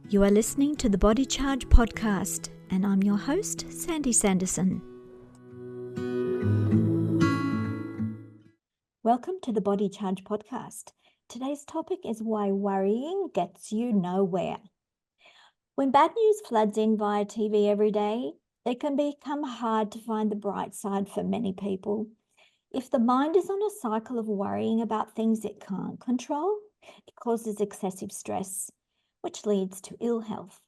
You are listening to the Body Charge podcast, and I'm your host, Sandy Sanderson. Welcome to the Body Charge podcast. Today's topic is why worrying gets you nowhere. When bad news floods in via TV every day, it can become hard to find the bright side for many people. If the mind is on a cycle of worrying about things it can't control, it causes excessive stress, which leads to ill health.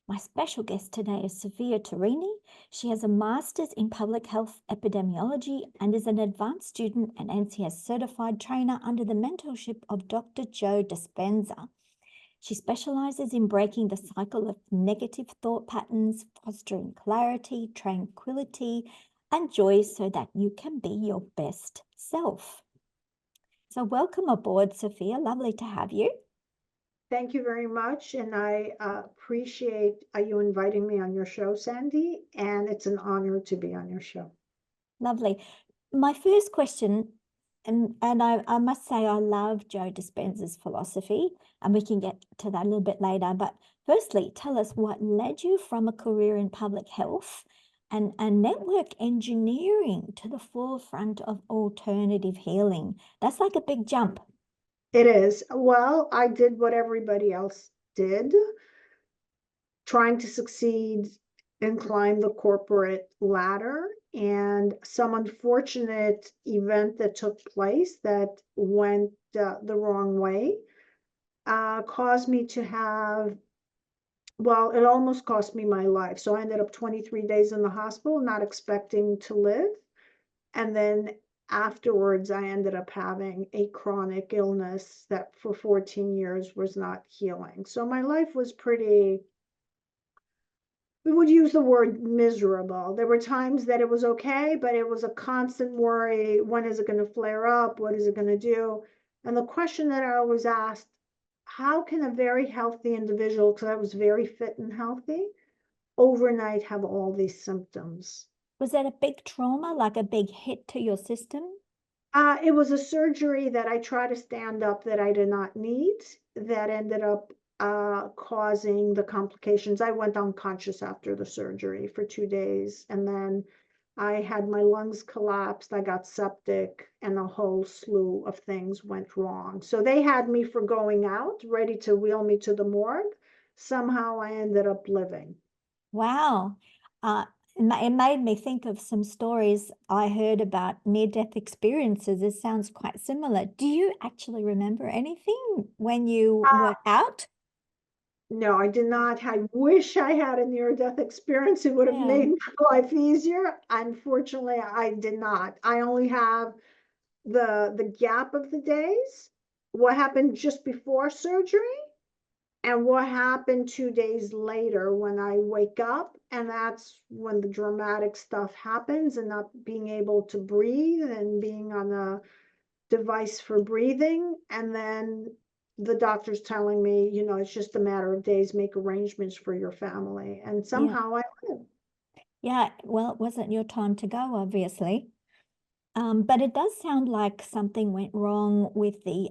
My special guest today is Sophia Torrini. She has a master's in public health epidemiology and is an advanced student and NCS certified trainer under the mentorship of Dr. Joe Dispenza. She specializes in breaking the cycle of negative thought patterns, fostering clarity, tranquility, and joy so that you can be your best self. So welcome aboard, Sophia. Lovely to have you. Thank you very much, and I appreciate you inviting me on your show, Sandy, and it's an honor to be on your show. Lovely. My first question, and I must say I love Joe Dispenza's philosophy, and we can get to that a little bit later, but firstly, tell us what led you from a career in public health and network engineering to the forefront of alternative healing. That's like a big jump. It is. Well, I did what everybody else did, trying to succeed and climb the corporate ladder. And some unfortunate event that took place that went the wrong way caused me to have, well, it almost cost me my life. So I ended up 23 days in the hospital, not expecting to live. And then afterwards, I ended up having a chronic illness that for 14 years was not healing. So my life was pretty, we would use the word miserable. There were times that it was okay, but it was a constant worry. When is it going to flare up? What is it going to do? And the question that I always asked, how can a very healthy individual, because I was very fit and healthy, overnight have all these symptoms? Was that a big trauma, like a big hit to your system? It was a surgery that I tried to stand up that I did not need, that ended up causing the complications. I went unconscious after the surgery for 2 days, and then I had my lungs collapsed, I got septic, and a whole slew of things went wrong. So they had me for going out, ready to wheel me to the morgue. Somehow I ended up living. Wow. It made me think of some stories I heard about near-death experiences. It sounds quite similar. Do you actually remember anything when you were out? No, I did not. I wish I had a near-death experience. It would have Yeah. made my life easier. Unfortunately, I did not. I only have the gap of the days, what happened just before surgery, and what happened 2 days later when I wake up, and that's when the dramatic stuff happens, and not being able to breathe and being on a device for breathing. And then the doctor's telling me, it's just a matter of days, make arrangements for your family. And Yeah. somehow I live. Yeah. Well, it wasn't your time to go, obviously. But it does sound like something went wrong with the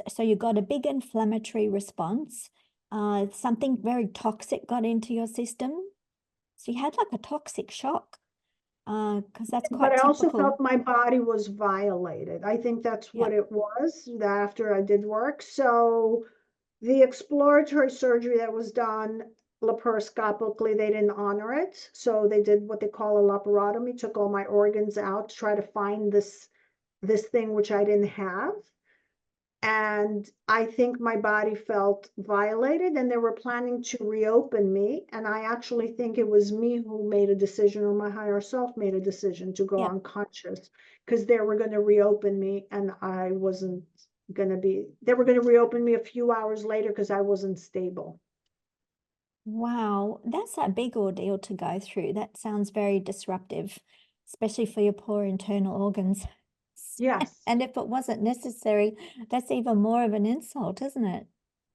so you got a big inflammatory response. Something very toxic got into your system. So you had like a toxic shock. Because that's But quite I also typical. felt my body was violated. I think that's Yeah. what it was after I did work. So the exploratory surgery that was done laparoscopically, they didn't honor it. So they did what they call a laparotomy, took all my organs out to try to find this thing which I didn't have. And I think my body felt violated, and they were planning to reopen me. And I actually think it was me who made a decision, or my higher self made a decision to go Yeah. unconscious, because they were going to reopen me, and I wasn't going to be, they were going to reopen me a few hours later because I wasn't stable. Wow, that's a big ordeal to go through. That sounds very disruptive, especially for your poor internal organs. Yes. And if it wasn't necessary, that's even more of an insult, isn't it?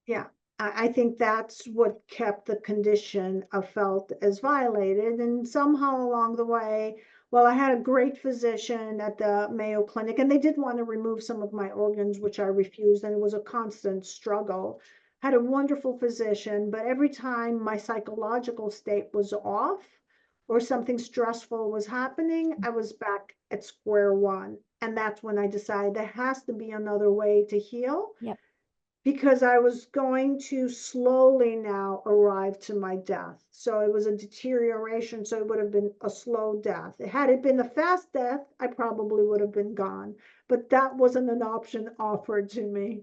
Yeah. I think that's what kept the condition felt as violated. And somehow along the way, well, I had a great physician at the Mayo Clinic, and they did want to remove some of my organs, which I refused. And it was a constant struggle. had a wonderful physician, but every time my psychological state was off or something stressful was happening, I was back at square one. And that's when I decided there has to be another way to heal, Yep. because I was going to slowly now arrive to my death. So it was a deterioration. So it would have been a slow death. Had it been a fast death, I probably would have been gone. But that wasn't an option offered to me.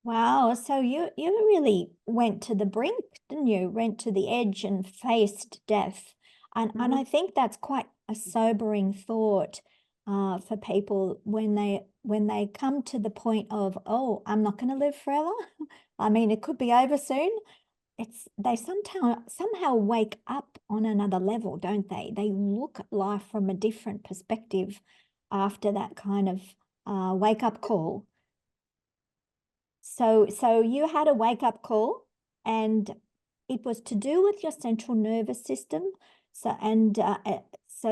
Wow. So you really went to the brink, didn't you? Went to the edge and faced death. And I Mhm. think that's quite a sobering thought for people when they come to the point of, oh, I'm not going to live forever. I mean, it could be over soon. It's they somehow wake up on another level, don't they? They look at life from a different perspective after that kind of wake up call. So you had a wake up call, and it was to do with your central nervous system. So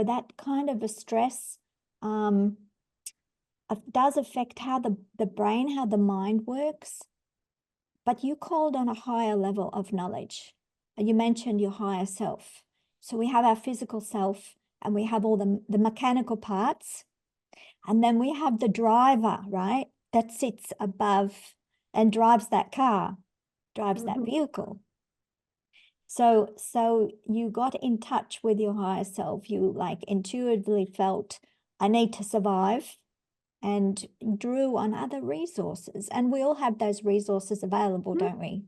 that kind of a stress um, does affect how the brain, how the mind works. But you called on a higher level of knowledge. You mentioned your higher self. So we have our physical self, and we have all the mechanical parts, and then we have the driver, right? That sits above and drives that car, drives that Mhm. vehicle. So you got in touch with your higher self. You like intuitively felt, I need to survive, and drew on other resources. And we all have those resources available, Mhm. don't we?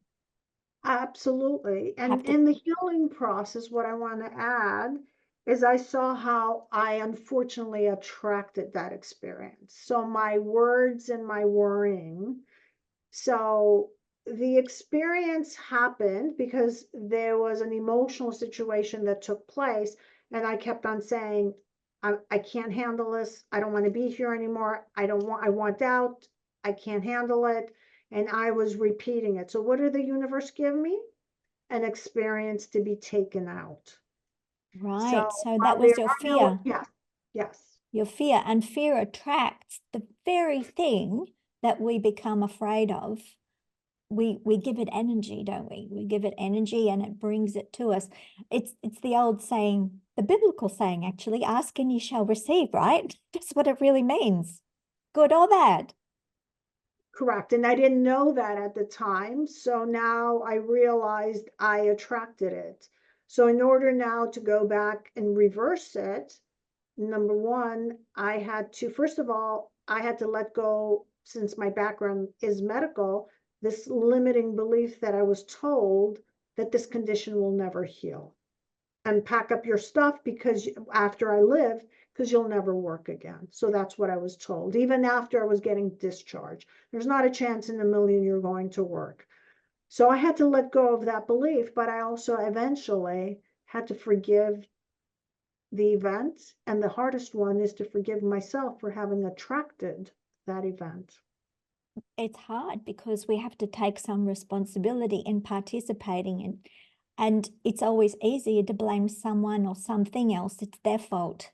Absolutely. Have And to, in the healing process, what I want to add is I saw how I unfortunately attracted that experience. So my words and my worrying. So the experience happened because there was an emotional situation that took place. And I kept on saying, I can't handle this. I don't want to be here anymore. I want out. I can't handle it. And I was repeating it. So what did the universe give me? An experience to be taken out. So right. So that while there was your are no, fear. yes, yes, Your fear, and fear attracts the very thing that we become afraid of. We give it energy, don't we? We give it energy, and it brings it to us. It's the old saying, the biblical saying, actually, ask and you shall receive, right? That's what it really means, good or bad. correct. And I didn't know that at the time. So now I realized I attracted it. So in order now to go back and reverse it, number one, I had to, first of all, I had to let go, since my background is medical, this limiting belief that I was told that this condition will never heal. And pack up your stuff because after I lived, because you'll never work again. So that's what I was told. Even after I was getting discharged, there's not a chance in a million you're going to work. So I had to let go of that belief, but I also eventually had to forgive the event. And the hardest one is to forgive myself for having attracted that event. It's hard because we have to take some responsibility in participating in, and it's always easier to blame someone or something else. It's their fault.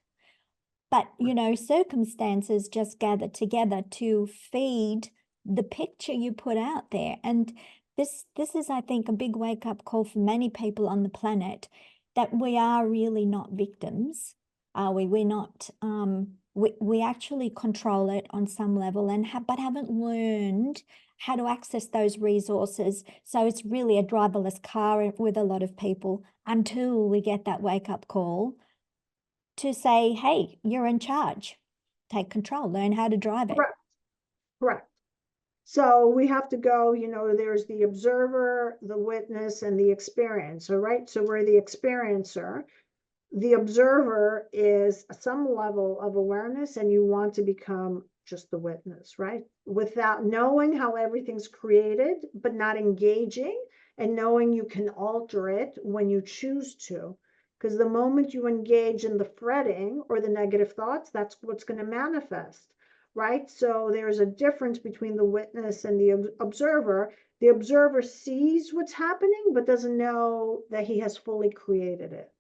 But, circumstances just gather together to feed the picture you put out there. And this is, I think, a big wake-up call for many people on the planet, that we are really not victims, are we? We're not, we actually control it on some level, and but haven't learned how to access those resources. So it's really a driverless car with a lot of people until we get that wake-up call to say, hey, you're in charge. Take control, learn how to drive it. Correct. Correct. So we have to go, there's the observer, the witness, and the experiencer, right? So we're the experiencer. The observer is some level of awareness, and you want to become just the witness, right? Without knowing how everything's created, but not engaging, and knowing you can alter it when you choose to. Because the moment you engage in the fretting or the negative thoughts, that's what's going to manifest, right? So there's a difference between the witness and the observer. The observer sees what's happening, but doesn't know that he has fully created it.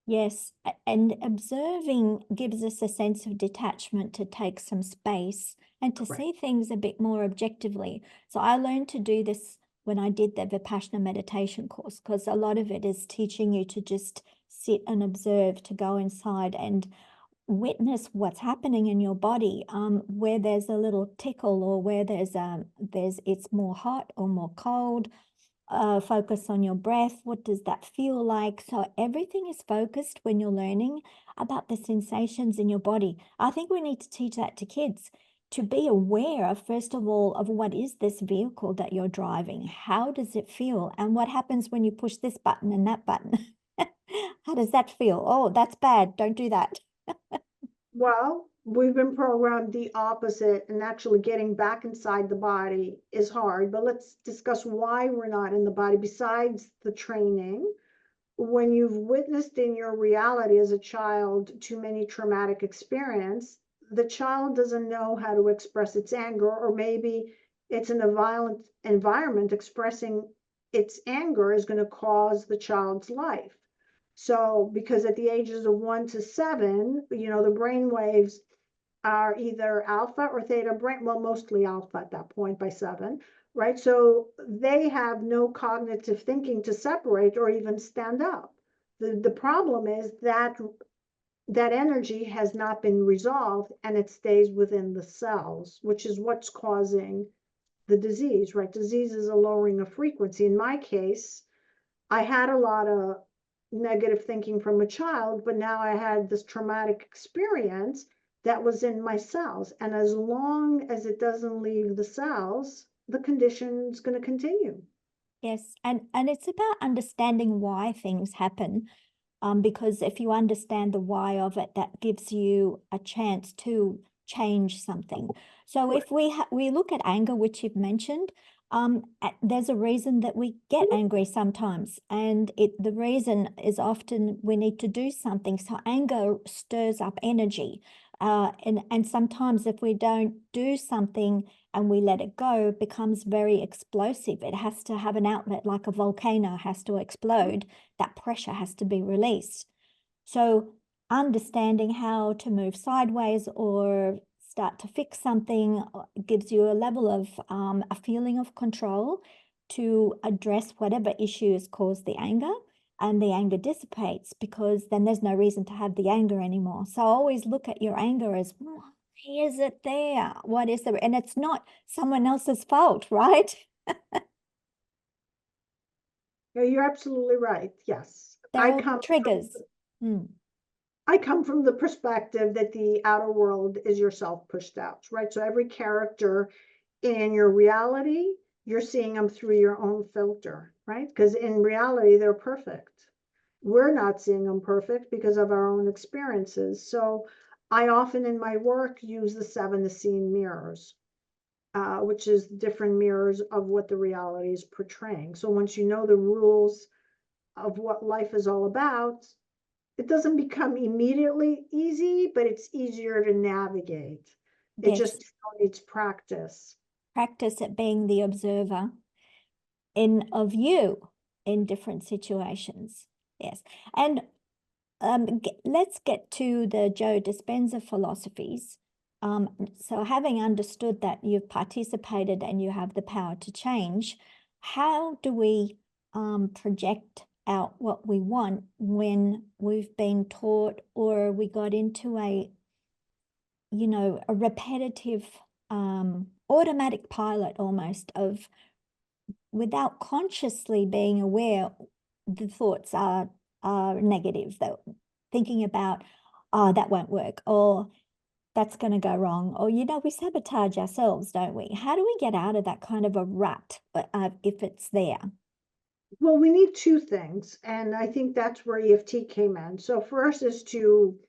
Yes, and observing gives us a sense of detachment to take some space and to Correct. see things a bit more objectively. So I learned to do this when I did the Vipassana meditation course, because a lot of it is teaching you to just sit and observe, to go inside and witness what's happening in your body, where there's a little tickle or where there's it's more hot or more cold. Focus on your breath. What does that feel like? So everything is focused when you're learning about the sensations in your body. I think we need to teach that to kids, to be aware of, first of all, of what is this vehicle that you're driving? How does it feel? And what happens when you push this button and that button? How does that feel? Oh, that's bad. Don't do that. Well, we've been programmed the opposite, and actually getting back inside the body is hard. But let's discuss why we're not in the body besides the training. When you've witnessed in your reality as a child too many traumatic experience, the child doesn't know how to express its anger, or maybe it's in a violent environment. Expressing its anger is going to cause the child's life. So, because at the ages of 1 to 7, the brain waves are either alpha or theta brain, well, mostly alpha at that point by 7, right? So they have no cognitive thinking to separate or even stand up. The problem is that that energy has not been resolved and it stays within the cells, which is what's causing the disease, right? Disease is a lowering of frequency. In my case, I had a lot of negative thinking from a child, but now I had this traumatic experience that was in my cells. And as long as it doesn't leave the cells, the condition's going to continue. Yes, and it's about understanding why things happen, because if you understand the why of it, that gives you a chance to change something. So if we look at anger, which you've mentioned, there's a reason that we get angry sometimes, and the reason is often we need to do something. So anger stirs up energy, and sometimes if we don't do something and we let it go, it becomes very explosive. It has to have an outlet, like a volcano has to explode. That pressure has to be released. So understanding how to move sideways or start to fix something gives you a level of a feeling of control to address whatever issues cause the anger, and the anger dissipates, because then there's no reason to have the anger anymore. So always look at your anger as, why is it there? What is there? And it's not someone else's fault, right? Yeah, you're absolutely right. Yes. They're all triggers. Hmm. I come from the perspective that the outer world is yourself pushed out, right? So every character in your reality, you're seeing them through your own filter, right? Because in reality, they're perfect. We're not seeing them perfect because of our own experiences. So I often in my work use the 7 scene mirrors, which is different mirrors of what the reality is portraying. So once you know the rules of what life is all about, it doesn't become immediately easy, but it's easier to navigate. It Yes. just needs practice. Practice at being the observer of you in different situations. Yes. And let's get to the Joe Dispenza philosophies. So having understood that you've participated and you have the power to change, how do we project out what we want when we've been taught, or we got into a repetitive automatic pilot almost of, without consciously being aware, the thoughts are negative, that thinking about, oh, that won't work, or that's going to go wrong, or we sabotage ourselves, don't we? How do we get out of that kind of a rut, if it's there? Well, we need two things, and I think that's where EFT came in. So first is to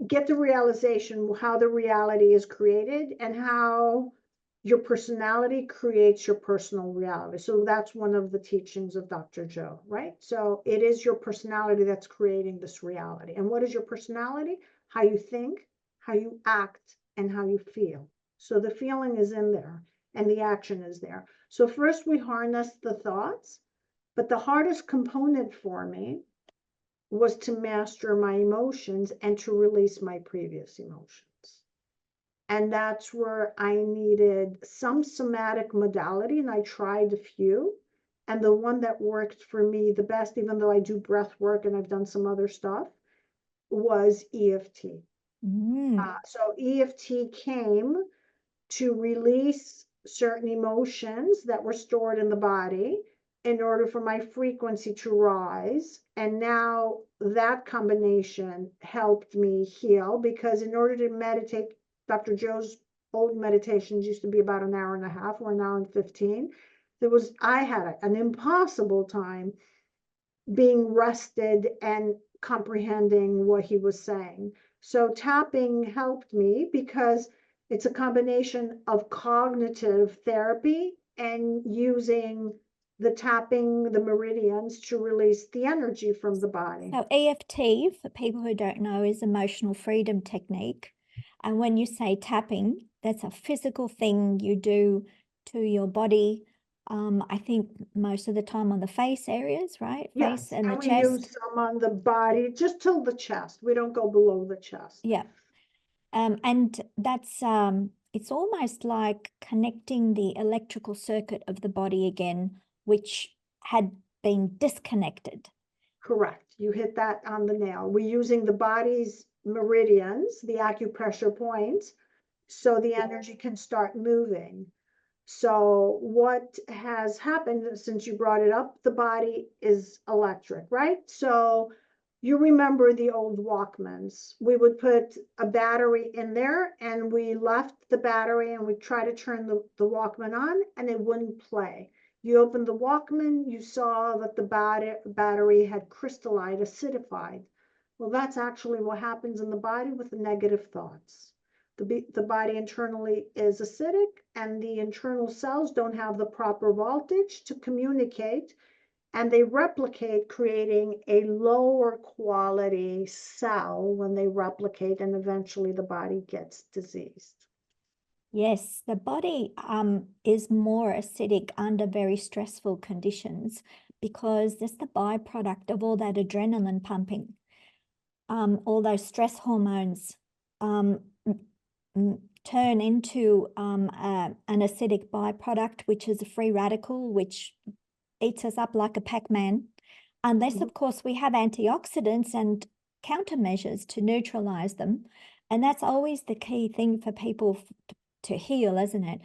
get the realization how the reality is created and how your personality creates your personal reality. So that's one of the teachings of Dr. Joe, right? So it is your personality that's creating this reality. And what is your personality? How you think, how you act, and how you feel. So the feeling is in there and the action is there. So first we harness the thoughts, but the hardest component for me was to master my emotions and to release my previous emotions. And that's where I needed some somatic modality, and I tried a few. And the one that worked for me the best, even though I do breath work and I've done some other stuff, was EFT. So EFT came to release certain emotions that were stored in the body in order for my frequency to rise. And now that combination helped me heal, because in order to meditate, Dr. Joe's old meditations used to be about an hour and a half. We're now in 15. I had an impossible time being rested and comprehending what he was saying. So tapping helped me because it's a combination of cognitive therapy and using the tapping the meridians to release the energy from the body. So EFT, for people who don't know, is emotional freedom technique. And when you say tapping, that's a physical thing you do to your body. I think most of the time on the face areas, right? Yes, Face and the and we chest. use some on the body, just till the chest. We don't go below the chest. Yeah. And that's it's almost like connecting the electrical circuit of the body again, which had been disconnected. Correct. You hit that on the nail. We're using the body's meridians, the acupressure points, so the energy can start moving. So what has happened since you brought it up, the body is electric, right? So you remember the old Walkmans. We would put a battery in there and we left the battery and we try to turn the Walkman on and it wouldn't play. You opened the Walkman, you saw that the battery had crystallized, acidified. Well, that's actually what happens in the body with the negative thoughts. The body internally is acidic and the internal cells don't have the proper voltage to communicate, and they replicate, creating a lower quality cell when they replicate, and eventually the body gets diseased. Yes, the body is more acidic under very stressful conditions because it's the byproduct of all that adrenaline pumping. All those stress hormones turn into an acidic byproduct, which is a free radical, which eats us up like a Pac-Man, unless, of course, we have antioxidants and countermeasures to neutralize them. And that's always the key thing for people to heal, isn't it?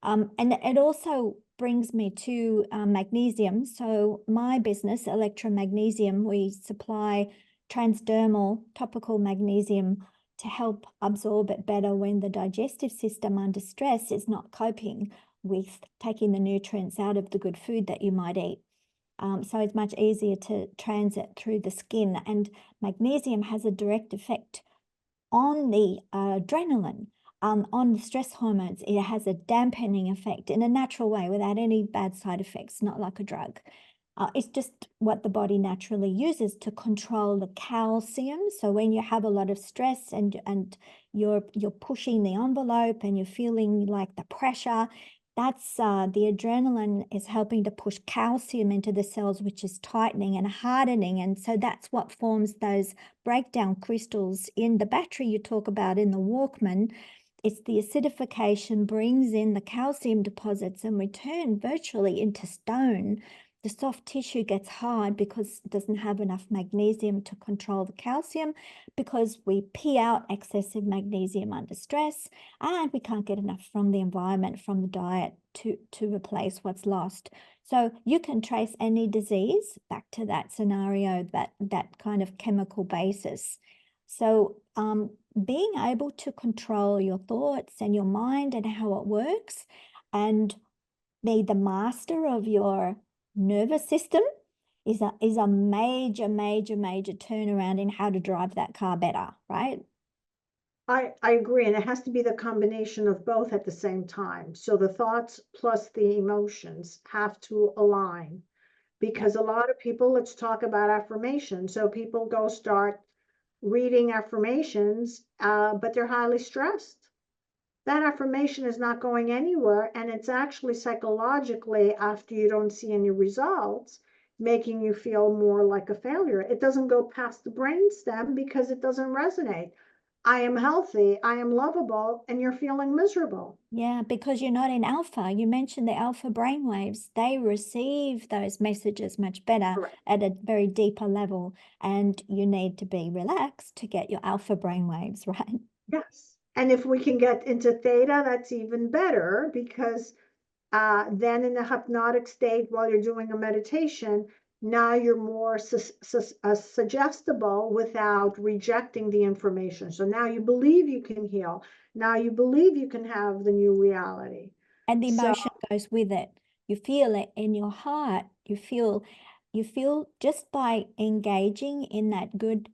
And it also brings me to magnesium. So my business, Elektra Magnesium, we supply transdermal topical magnesium to help absorb it better when the digestive system under stress is not coping with taking the nutrients out of the good food that you might eat. So it's much easier to transit through the skin, and magnesium has a direct effect on the adrenaline, on the stress hormones. It has a dampening effect in a natural way without any bad side effects, not like a drug. It's just what the body naturally uses to control the calcium. So when you have a lot of stress and you're pushing the envelope and you're feeling like the pressure, that's the adrenaline is helping to push calcium into the cells, which is tightening and hardening. And so that's what forms those breakdown crystals in the battery you talk about in the Walkman. It's the acidification brings in the calcium deposits and we turn virtually into stone. The soft tissue gets hard because it doesn't have enough magnesium to control the calcium, because we pee out excessive magnesium under stress, and we can't get enough from the environment, from the diet to replace what's lost. So you can trace any disease back to that scenario, that kind of chemical basis. So being able to control your thoughts and your mind and how it works, and be the master of your nervous system is a major turnaround in how to drive that car better, right? I agree, and it has to be the combination of both at the same time. So the thoughts plus the emotions have to align, because a lot of people, let's talk about affirmation. So people go start reading affirmations, but they're highly stressed. That affirmation is not going anywhere, and it's actually psychologically, after you don't see any results, making you feel more like a failure. It doesn't go past the brainstem because it doesn't resonate. I am healthy, I am lovable, and you're feeling miserable. Yeah, because you're not in alpha. You mentioned the alpha brainwaves. They receive those messages much better Correct. at a very deeper level. And you need to be relaxed to get your alpha brainwaves, right? Yes. And if we can get into theta, that's even better because then in the hypnotic state while you're doing a meditation, now you're more suggestible without rejecting the information. So now you believe you can heal. Now you believe you can have the new reality. And the So emotion goes with it. You feel it in your heart. You feel just by engaging in that good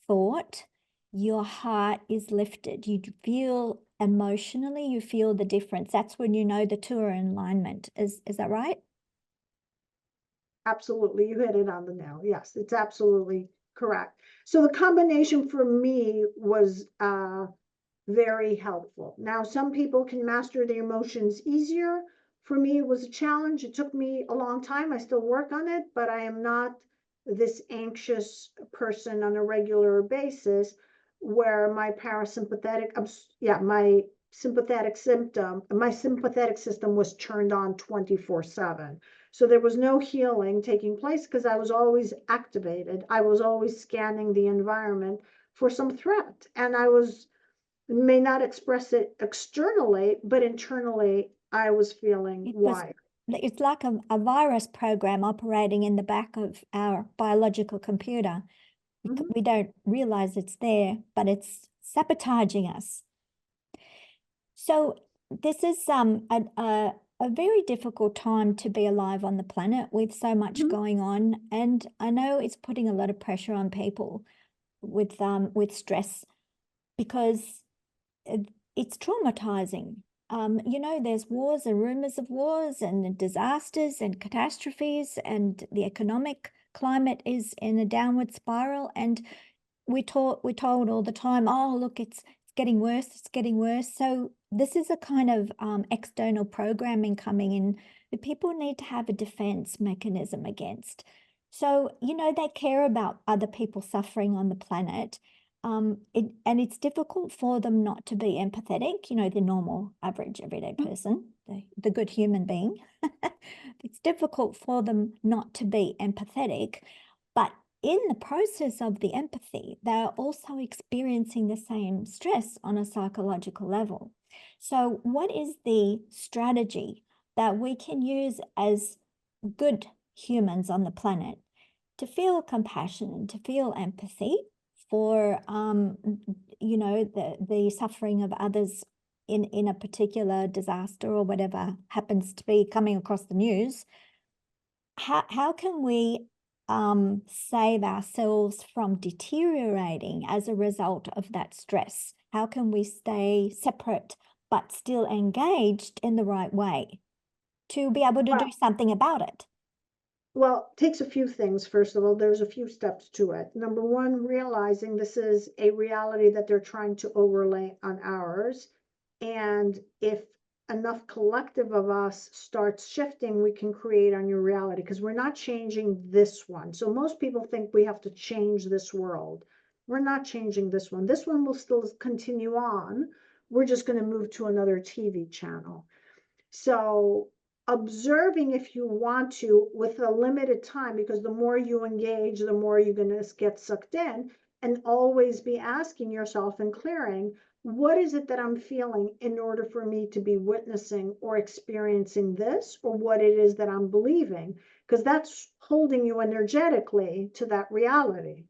thought, your heart is lifted. You feel emotionally, you feel the difference. That's when you know the two are in alignment. Is that right? absolutely, you hit it on the nail. Yes, it's absolutely correct. So the combination for me was very helpful. Now, some people can master their emotions easier. For me, it was a challenge. It took me a long time. I still work on it, but I am not this anxious person on a regular basis where my parasympathetic, my sympathetic system was turned on 24/7. So there was no healing taking place because I was always activated. I was always scanning the environment for some threat. And I was may not express it externally, but internally, I was feeling It was wired. it's like a virus program operating in the back of our biological computer. Mhm. We don't realize it's there, but it's sabotaging us. So this is a very difficult time to be alive on the planet with so much Mhm. going on. And I know it's putting a lot of pressure on people with stress because it's traumatizing. There's wars and rumors of wars and disasters and catastrophes, and the economic climate is in a downward spiral. And we're told all the time, oh, look, it's getting worse, it's getting worse. So this is a kind of external programming coming in that people need to have a defense mechanism against. So, they care about other people suffering on the planet. And it's difficult for them not to be empathetic, the normal, average, everyday person, the good human being. It's difficult for them not to be empathetic, but in the process of the empathy, they're also experiencing the same stress on a psychological level. So, what is the strategy that we can use as good humans on the planet to feel compassion and to feel empathy for the suffering of others in a particular disaster or whatever happens to be coming across the news? How can we save ourselves from deteriorating as a result of that stress? How can we stay separate but still engaged in the right way to be able to do Well, something about it? well, it takes a few things. First of all, there's a few steps to it. Number one, realizing this is a reality that they're trying to overlay on ours. And if enough collective of us starts shifting, we can create our new reality because we're not changing this one. So most people think we have to change this world. We're not changing this one. This one will still continue on. We're just going to move to another TV channel. So observing if you want to with a limited time, because the more you engage, the more you're going to get sucked in, and always be asking yourself and clearing, what is it that I'm feeling in order for me to be witnessing or experiencing this, or what it is that I'm believing, because that's holding you energetically to that reality.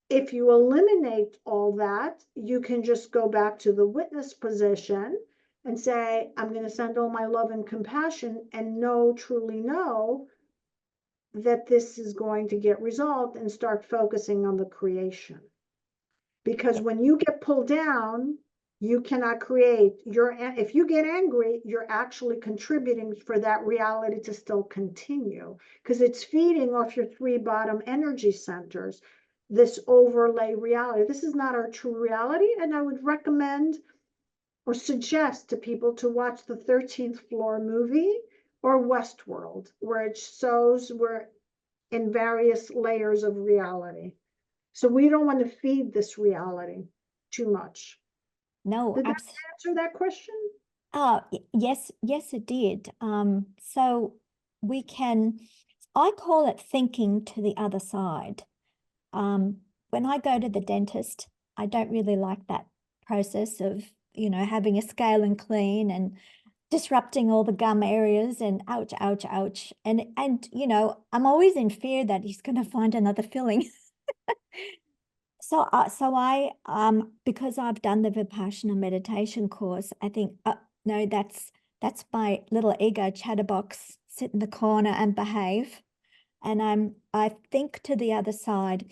If you eliminate all that, you can just go back to the witness position and say, I'm going to send all my love and compassion and truly know that this is going to get resolved and start focusing on the creation. Because when you get pulled down, you cannot create if you get angry, you're actually contributing for that reality to still continue because it's feeding off your three bottom energy centers, this overlay reality. This is not our true reality. And I would recommend or suggest to people to watch the 13th Floor movie or Westworld, where it shows where in various layers of reality. So we don't want to feed this reality too much. No, Did that absolutely. answer that question? Oh, yes, yes, it did. So we can, I call it thinking to the other side. When I go to the dentist, I don't really like that process of, having a scale and clean and disrupting all the gum areas and ouch, ouch, ouch. And I'm always in fear that he's going to find another filling. So I because I've done the Vipassana meditation course, I think, no, that's my little ego chatterbox, sit in the corner and behave. And I think to the other side.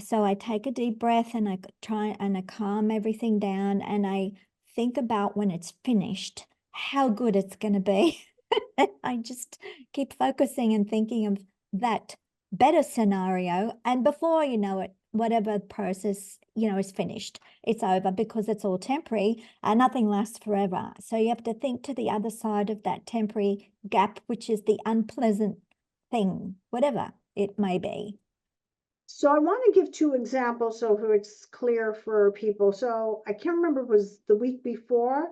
So I take a deep breath and I try and I calm everything down and I think about when it's finished, how good it's going to be. I just keep focusing and thinking of that better scenario. And before you know it, whatever process, is finished, it's over because it's all temporary and nothing lasts forever. So you have to think to the other side of that temporary gap, which is the unpleasant thing, whatever it may be. So I want to give two examples so it's clear for people. So I can't remember, it was the week before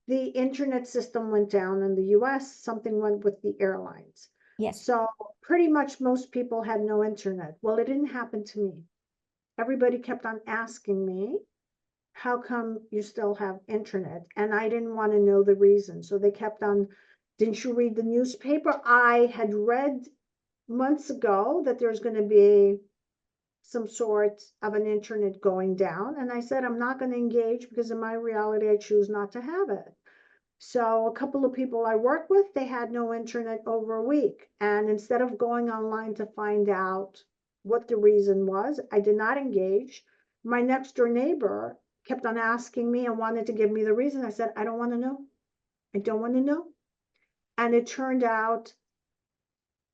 the internet system went down in the US, something went with the airlines. Yes. So pretty much most people had no internet. Well, it didn't happen to me. Everybody kept on asking me, how come you still have internet? And I didn't want to know the reason. So they kept on, didn't you read the newspaper? I had read months ago that there's going to be some sort of an internet going down. And I said, I'm not going to engage because in my reality, I choose not to have it. So a couple of people I work with, they had no internet over a week. And instead of going online to find out what the reason was, I did not engage. My next door neighbor kept on asking me and wanted to give me the reason. I said, I don't want to know. I don't want to know. And it turned out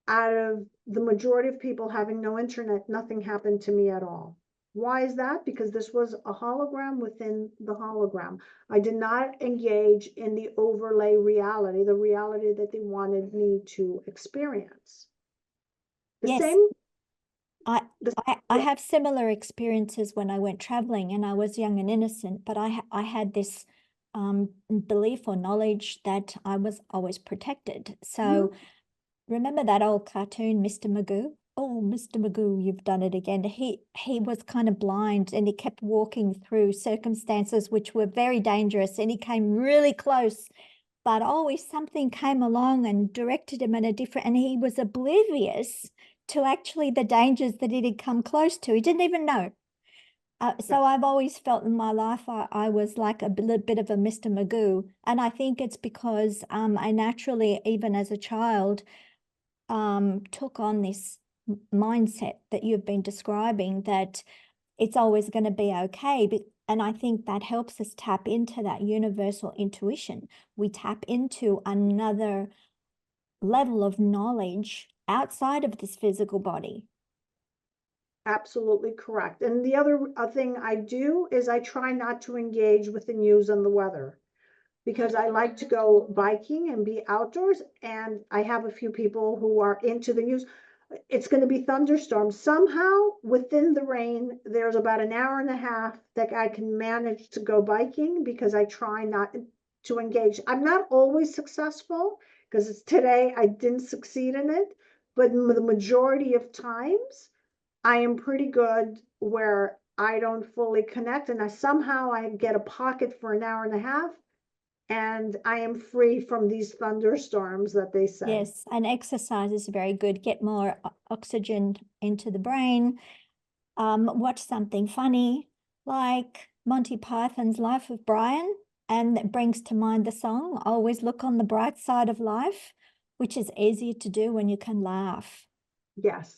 of the majority of people having no internet, nothing happened to me at all. Why is that? Because this was a hologram within the hologram. I did not engage in the overlay reality, the reality that they wanted me to experience. The Yes, same. I, The, I have similar experiences when I went traveling and I was young and innocent, but I had this belief or knowledge that I was always protected. So remember that old cartoon, Mr. Magoo? Oh, Mr. Magoo, you've done it again. He was kind of blind and he kept walking through circumstances which were very dangerous and he came really close. But always something came along and directed him in a different, and he was oblivious to actually the dangers that it had come close to. He didn't even know. So I've always felt in my life I was like a little bit of a Mr. Magoo. And I think it's because I naturally, even as a child, took on this mindset that you've been describing, that it's always going to be okay. And I think that helps us tap into that universal intuition. We tap into another level of knowledge outside of this physical body. Absolutely correct. And the other thing I do is I try not to engage with the news and the weather, because I like to go biking and be outdoors. And I have a few people who are into the news. It's going to be thunderstorms. Somehow within the rain, there's about an hour and a half that I can manage to go biking because I try not to engage. I'm not always successful because it's today I didn't succeed in it, but the majority of times I am pretty good where I don't fully connect and I get a pocket for an hour and a half and I am free from these thunderstorms that they say. Yes, and exercise is very good. Get more oxygen into the brain. Watch something funny like Monty Python's Life of Brian, and that brings to mind the song, Always Look on the Bright Side of Life, which is easier to do when you can laugh. Yes.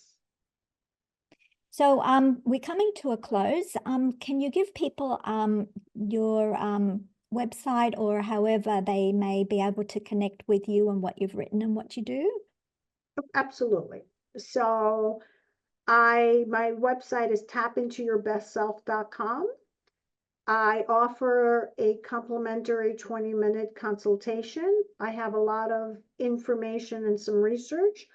So we're coming to a close. Can you give people your website or however they may be able to connect with you and what you've written and what you do? Absolutely. So my website is tapintourbestself.com. I offer a complimentary 20-minute consultation. I have a lot of information and some research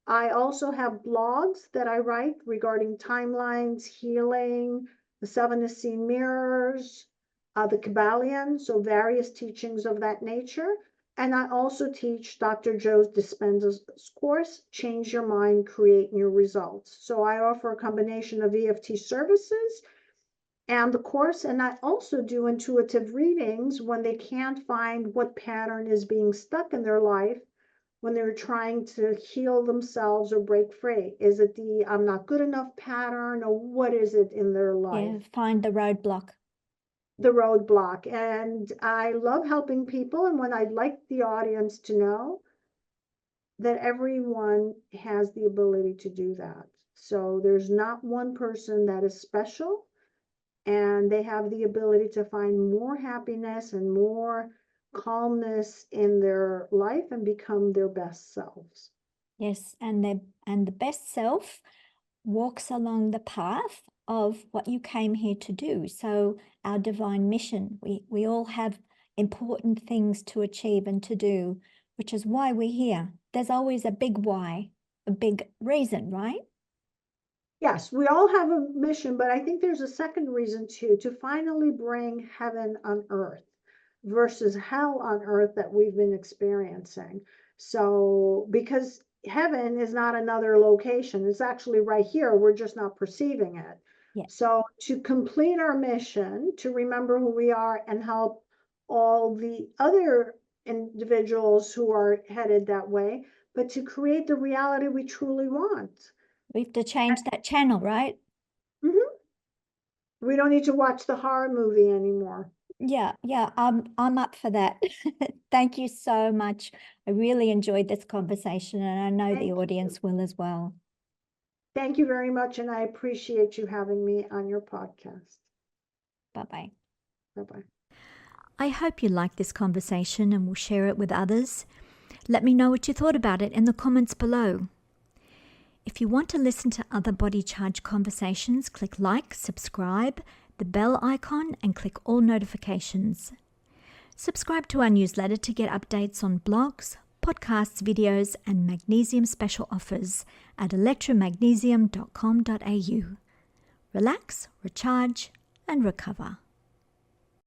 I also have blogs that I write regarding timelines, healing, the 7 Essene mirrors, the Kabbalion, so various teachings of that nature. And I also teach Dr. Joe Dispenza's course, Change Your Mind, Create New Results. So I offer a combination of EFT services and the course, and I also do intuitive readings when they can't find what pattern is being stuck in their life when they're trying to heal themselves or break free. Is it the I'm not good enough pattern, or what is it in their life? Yeah, find the roadblock. The roadblock. And I love helping people. And when I'd like the audience to know that everyone has the ability to do that. So there's not one person that is special, and they have the ability to find more happiness and more calmness in their life and become their best selves. Yes, and the best self walks along the path of what you came here to do. So our divine mission, we all have important things to achieve and to do, which is why we're here. There's always a big why, a big reason, right? Yes, we all have a mission, but I think there's a second reason too, to finally bring heaven on earth versus hell on earth that we've been experiencing. So, because heaven is not another location, it's actually right here, we're just not perceiving it. Yeah. So, to complete our mission, to remember who we are and help all the other individuals who are headed that way, but to create the reality we truly want. We have to change that channel, right? Mhm. We don't need to watch the horror movie anymore. Yeah, I'm up for that. Thank you so much. I really enjoyed this conversation, and I know the Thank you. audience will as well. Thank you very much, and I appreciate you having me on your podcast. Bye-bye. Bye-bye. I hope you liked this conversation and will share it with others. Let me know what you thought about it in the comments below. If you want to listen to other Body Charge conversations, click like, subscribe, the bell icon, and click all notifications. Subscribe to our newsletter to get updates on blogs, podcasts, videos, and magnesium special offers at electromagnesium.com.au. Relax, recharge, and recover.